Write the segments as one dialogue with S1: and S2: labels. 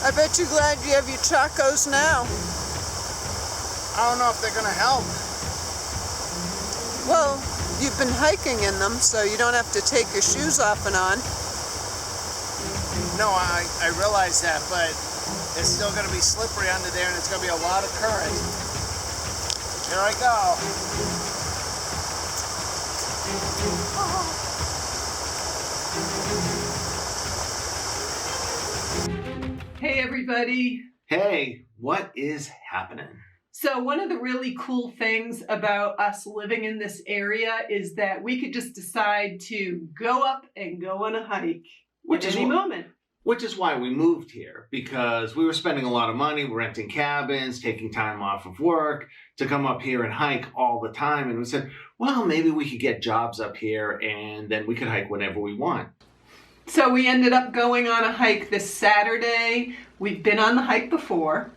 S1: I bet you're glad you have your chacos now.
S2: I don't know if they're gonna help.
S1: Well, you've been hiking in them, so you don't have to take your shoes off and on.
S2: No, I realize that, but it's still gonna be slippery under there and it's gonna be a lot of current. Here I go.
S3: Hey everybody.
S4: Hey, what is happening?
S3: So one of the really cool things about us living in this area is that we could just decide to go up and go on a hike at any moment.
S4: Which is why we moved here, because we were spending a lot of money renting cabins, taking time off of work to come up here and hike all the time. And we said, well, maybe we could get jobs up here and then we could hike whenever we want.
S3: So we ended up going on a hike this Saturday. We've been on the hike before.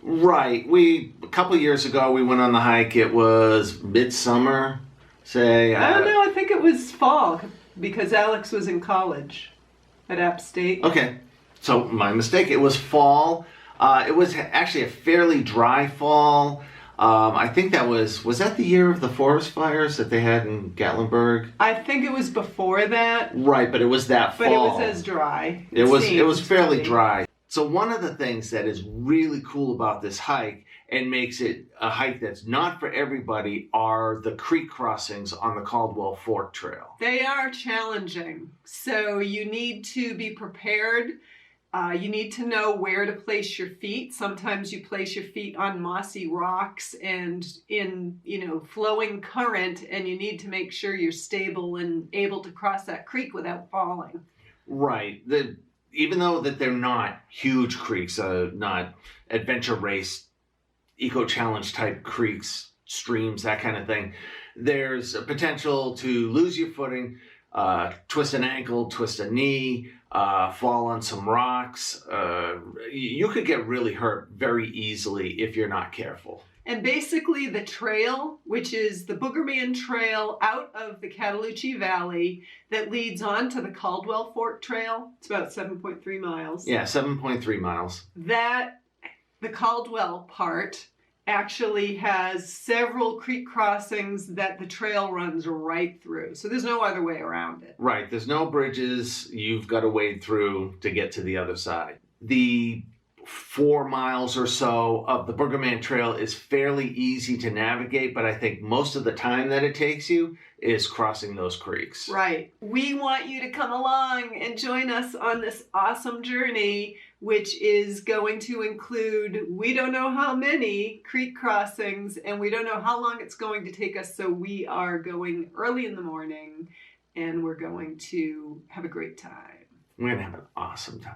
S4: Right. A couple of years ago, we went on the hike. It was midsummer, say.
S3: I don't know. I think it was fall because Alex was in college at App State.
S4: Okay. So my mistake. It was fall. It was actually a fairly dry fall. I think was that the year of the forest fires that they had in Gatlinburg?
S3: I think it was before that.
S4: Right, but it was that fall.
S3: But it was as dry.
S4: It was fairly dry. So one of the things that is really cool about this hike and makes it a hike that's not for everybody are the creek crossings on the Caldwell Fork Trail.
S3: They are challenging. So you need to be prepared. You need to know where to place your feet. Sometimes you place your feet on mossy rocks and in, flowing current, and you need to make sure you're stable and able to cross that creek without falling.
S4: Right. Even though that they're not huge creeks, not adventure race, eco-challenge type creeks, streams, that kind of thing, there's a potential to lose your footing, twist an ankle, twist a knee, fall on some rocks. You could get really hurt very easily if you're not careful.
S3: And basically the trail, which is the Boogerman Trail out of the Cataloochee Valley that leads on to the Caldwell Fork Trail, it's about 7.3 miles.
S4: Yeah, 7.3 miles.
S3: The Caldwell part actually has several creek crossings that the trail runs right through. So there's no other way around it.
S4: Right, there's no bridges you've got to wade through to get to the other side. The 4 miles or so of the Boogerman Trail is fairly easy to navigate, but I think most of the time that it takes you is crossing those creeks.
S3: Right. We want you to come along and join us on this awesome journey, which is going to include, we don't know how many creek crossings, and we don't know how long it's going to take us, so we are going early in the morning, and we're going to have a great time.
S4: We're going to have an awesome time.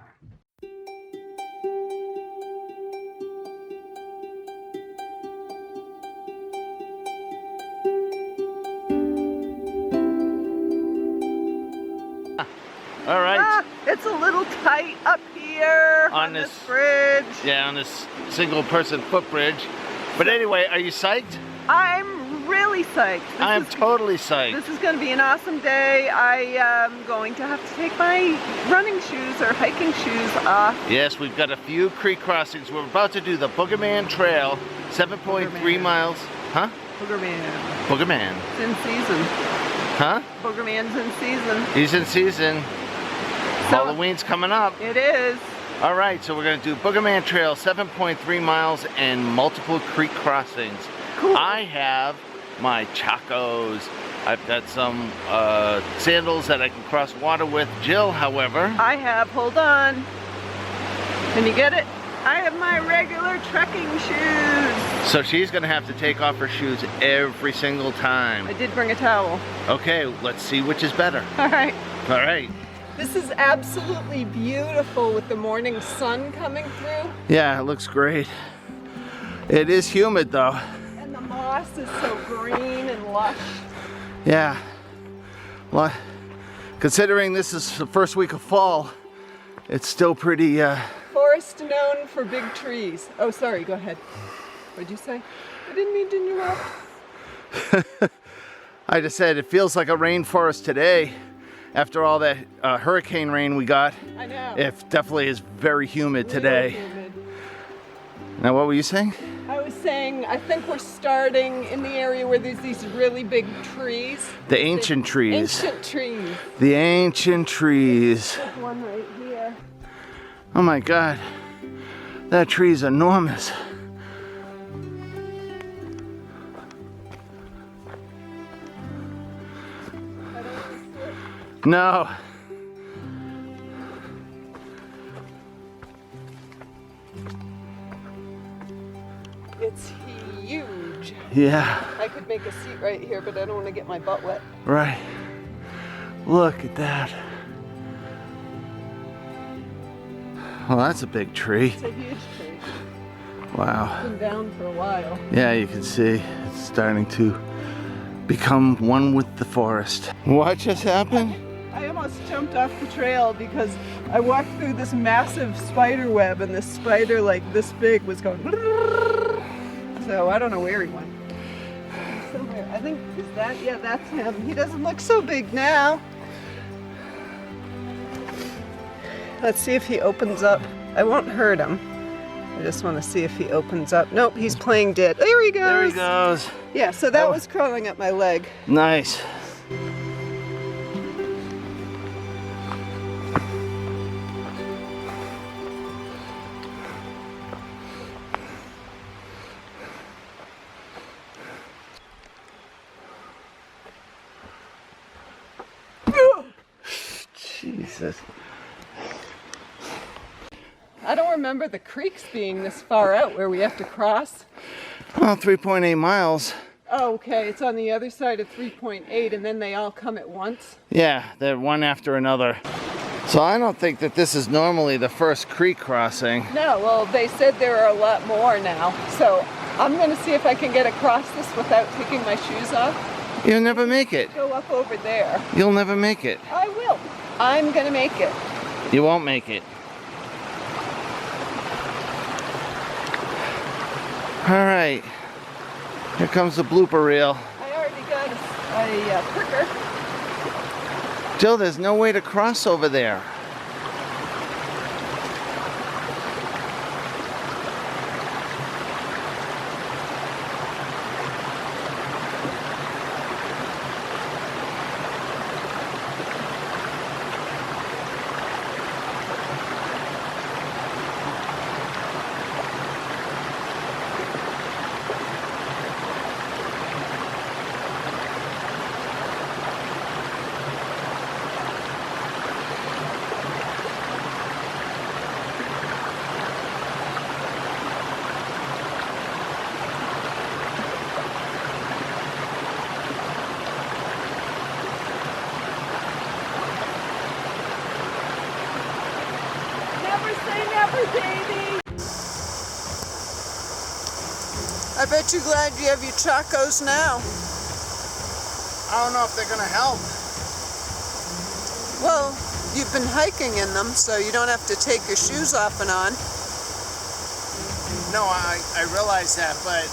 S4: All right.
S1: It's a little tight up here on this bridge.
S4: Yeah, on this single person footbridge. But anyway, are you psyched?
S1: I'm really psyched.
S4: I'm totally psyched.
S1: This is going to be an awesome day. I am going to have to take my running shoes or hiking shoes off.
S4: Yes, we've got a few creek crossings. We're about to do the Boogerman Trail, 7.3 miles. Huh?
S1: Boogerman.
S4: Boogerman.
S1: It's in season.
S4: Huh?
S1: Boogerman's in season.
S4: He's in season.
S1: So,
S4: Halloween's coming up.
S1: It is.
S4: All right, so we're going to do Boogerman Trail, 7.3 miles and multiple creek crossings.
S1: Cool.
S4: I have my chacos. I've got some sandals that I can cross water with. Jill, however.
S1: I have, hold on. Can you get it? I have my regular trekking shoes.
S4: So she's going to have to take off her shoes every single time.
S1: I did bring a towel.
S4: Okay, let's see which is better.
S1: All right.
S4: All right.
S1: This is absolutely beautiful with the morning sun coming through.
S4: Yeah, it looks great. It is humid though.
S1: And the moss is so green and lush.
S4: Yeah. Well, considering this is the first week of fall, it's still pretty...
S1: Forest known for big trees. Oh, sorry, go ahead. What'd you say? I didn't mean to interrupt.
S4: I just said it feels like a rainforest today.
S2: after all that hurricane rain we got,
S3: I know.
S2: it definitely is very humid
S3: Real
S2: today.
S3: humid.
S2: Now, what were you saying?
S3: I was saying, I think we're starting in the area where there's these really big trees.
S2: The ancient trees.
S3: Ancient trees.
S2: The ancient trees.
S3: There's one right here.
S2: Oh my God, that tree is enormous. No.
S3: It's huge.
S2: Yeah,
S3: I could make a seat right here, but I don't want to get my butt wet.
S2: right. Look at that. Well, that's a big tree.
S3: It's a huge tree.
S2: Wow.
S3: It's been down for a while.
S2: Yeah, you can see it's starting to become one with the forest. What just happened?
S3: I almost jumped off the trail because I walked through this massive spider web and this spider like this big was going. So I don't know where he went. He's somewhere. I think, is that, yeah, that's him. He doesn't look so big now. Let's see if he opens up. I won't hurt him. I just want to see if he opens up. Nope, he's playing dead. There he goes.
S2: There he goes.
S3: Yeah, so that
S2: Oh.
S3: was crawling up my leg.
S2: Nice. Jesus.
S3: I don't remember the creeks being this far out where we have to cross.
S2: Well, 3.8 miles.
S3: Oh, okay, it's on the other side of 3.8 and then they all come at once.
S2: Yeah, they're one after another. So I don't think that this is normally the first creek crossing.
S3: No, well, they said there are a lot more now. So I'm going to see if I can get across this without taking my shoes off.
S2: You'll never make it.
S3: Go up over there.
S2: You'll never make it.
S3: I will. I'm going to make it.
S2: You won't make it. All right. Here comes the blooper reel.
S3: I already got a pricker.
S2: Jill, there's no way to cross over there.
S3: Never say never, baby. I bet you're glad you have your chacos now.
S2: I don't know if they're gonna help.
S3: Well, you've been hiking in them, so you don't have to take your shoes off and on.
S2: No, I realize that, but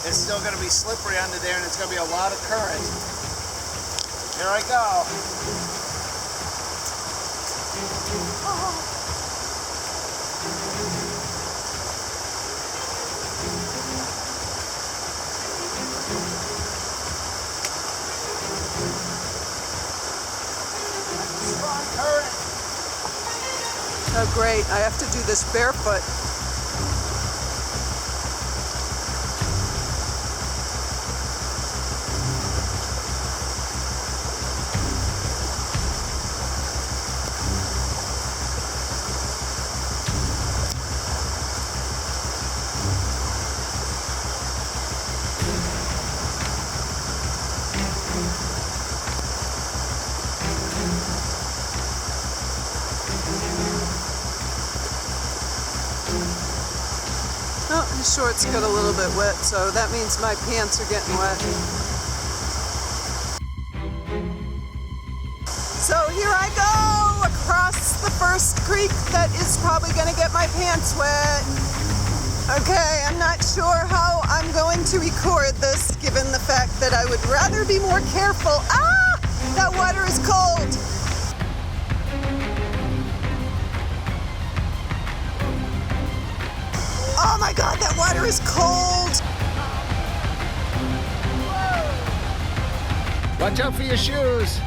S2: it's still gonna be slippery under there and it's gonna be a lot of current. Here I go. Strong current.
S3: Oh, great. I have to do this barefoot. Oh, his shorts got a little bit wet, so that means my pants are getting wet. So here I go across the first creek that is probably going to get my pants wet. Okay, I'm not sure how I'm going to record this given the fact that I would rather be more careful. Ah! That water is cold. water is cold.
S2: Watch out for your shoes.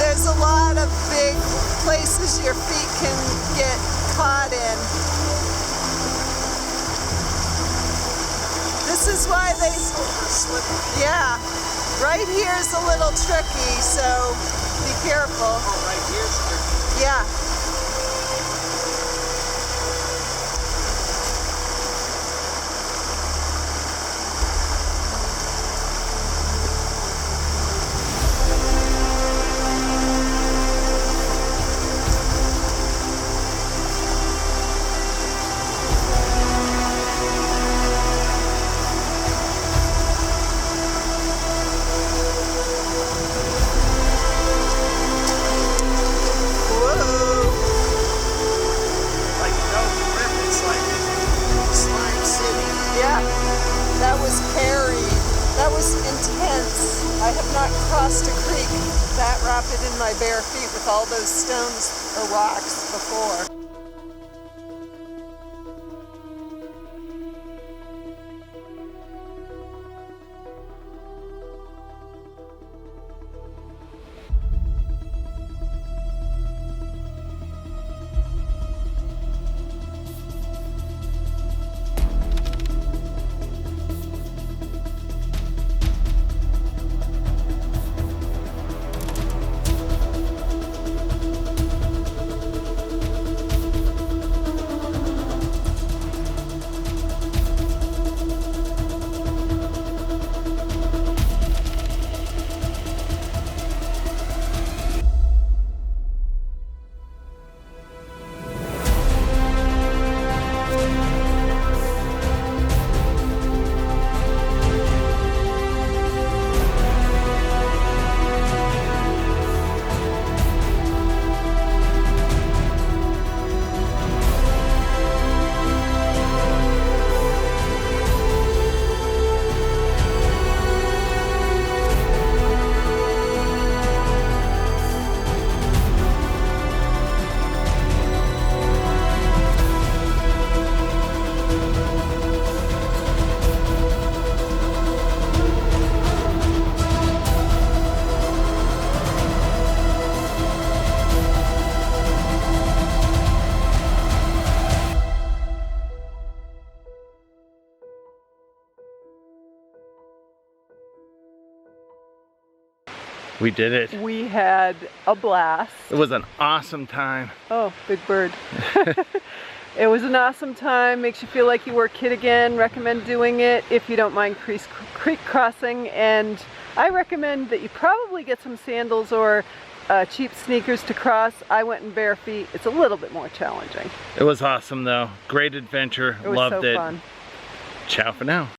S3: There's a lot of big places your feet can get caught in. This is why they, yeah, right here is a little tricky, so be careful.
S2: Oh, right here's tricky.
S3: Yeah. I have not crossed a creek that rapid in my bare feet with all those stones or rocks before.
S2: We did it.
S1: We had a blast.
S2: It was an awesome time.
S1: Oh, big bird. It was an awesome time. Makes you feel like you were a kid again. Recommend doing it if you don't mind creek crossing. And I recommend that you probably get some sandals or cheap sneakers to cross. I went in bare feet. It's a little bit more challenging.
S2: It was awesome though. Great adventure.
S1: It was
S2: Loved
S1: so
S2: it.
S1: Fun.
S2: Ciao for now.